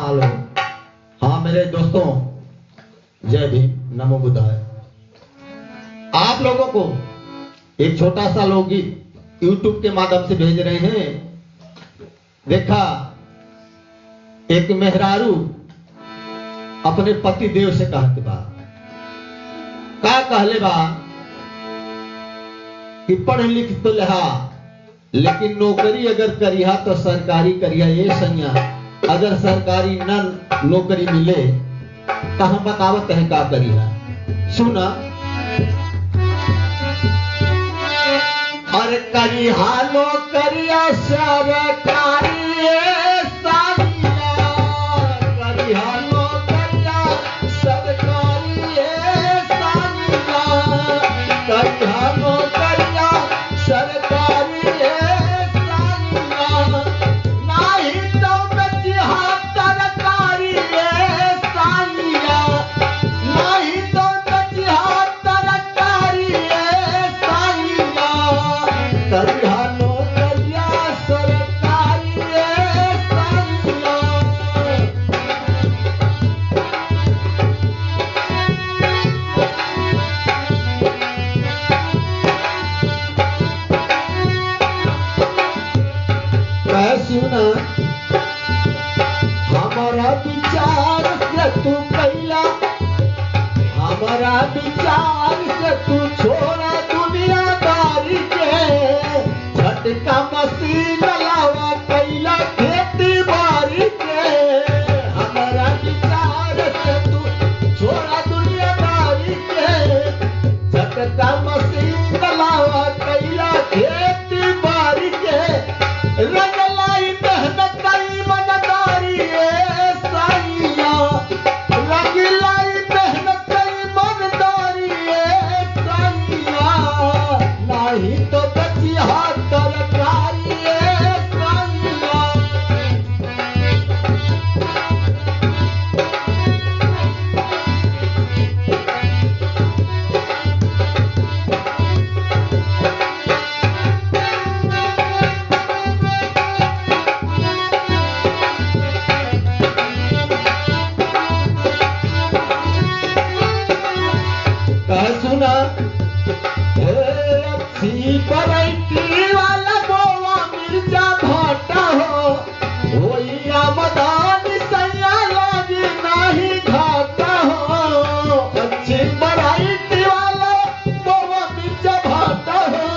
हाल हो। हाँ मेरे दोस्तों, जय भीम, नमो बुद्धाय। आप लोगों को एक छोटा सा लोकगीत YouTube के माध्यम से भेज रहे हैं। देखा, एक मेहरारू अपने पति देव से कहते बा, का कहले बा कि पढ़ लिख तो लहा, लेकिन नौकरी अगर करिहा तो सरकारी करिहा। ये सैया, अगर सरकारी न नौकरी मिले तो हम बतावत है का करिहा। सुना, अरे करिहा नौकरिया सरकारी सानिया, करिहा नौकरिया सरकारी सानिया, करिहा नौकरिया सरकारी सानिया, नाही तो बचिहा तरकारी सानिया, नाही तो बचिहा तरकारी सानिया, करिहा नौकरिया सरकारी सानिया। सुना, हमारा विचार से तू कैला, हमारा विचार से तू छोड़ा दुनियादारी के, झटका मशीन लावा कैला खेती बाड़ी के। हमारा विचार से तू छोड़ा दुनियादारी के, झटका मशीन लावा कैला खेती बाड़ी के। रंगलाई मेहनत कई मनदारी साइया, रंगलाई मेहनत कई मनदारी साइया, नहीं तो बचिहा तरकारी साइया। सुना, अच्छी वैरायटी वाला बोवा मिर्चा भाटा हो, वही आमदनी सैया लागी नहीं घाटा हो। अच्छी वैरायटी वाला बोवा मिर्चा भाटा हो,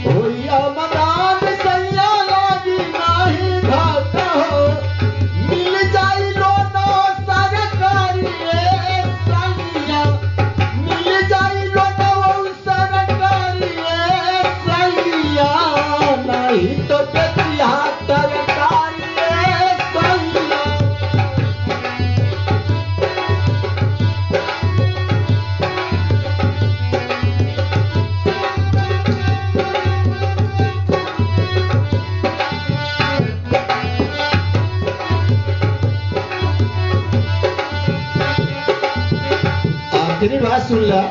वही आमदनी सैया लागी नहीं घाटा हो। मिल जाई लोनो सरकारी सैया, मिल जाई लोनो सरकारी सैया, नहीं तो बचिहा तरकारी सैया। आखिरी बात सुन ला,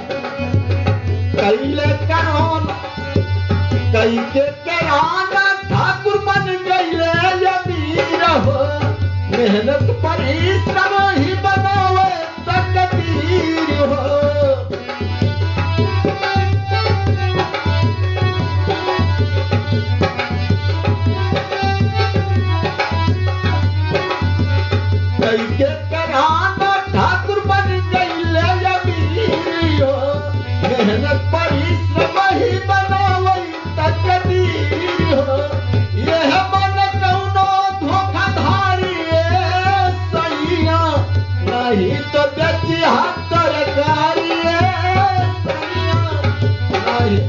कैले कराना, कई के कराना ठाकुर बन गईले अमीर हो। मेहनत परिश्रम ही बनावे तकदीर हो। कई के कराना ठाकुर बन गईले अमीर हो। मेहनत परिश्रम ही बनावे तकदीर हो। यह मन कौनो धोखाधारी सैया, नहीं तो बचिहा तरकारी सैया, नहीं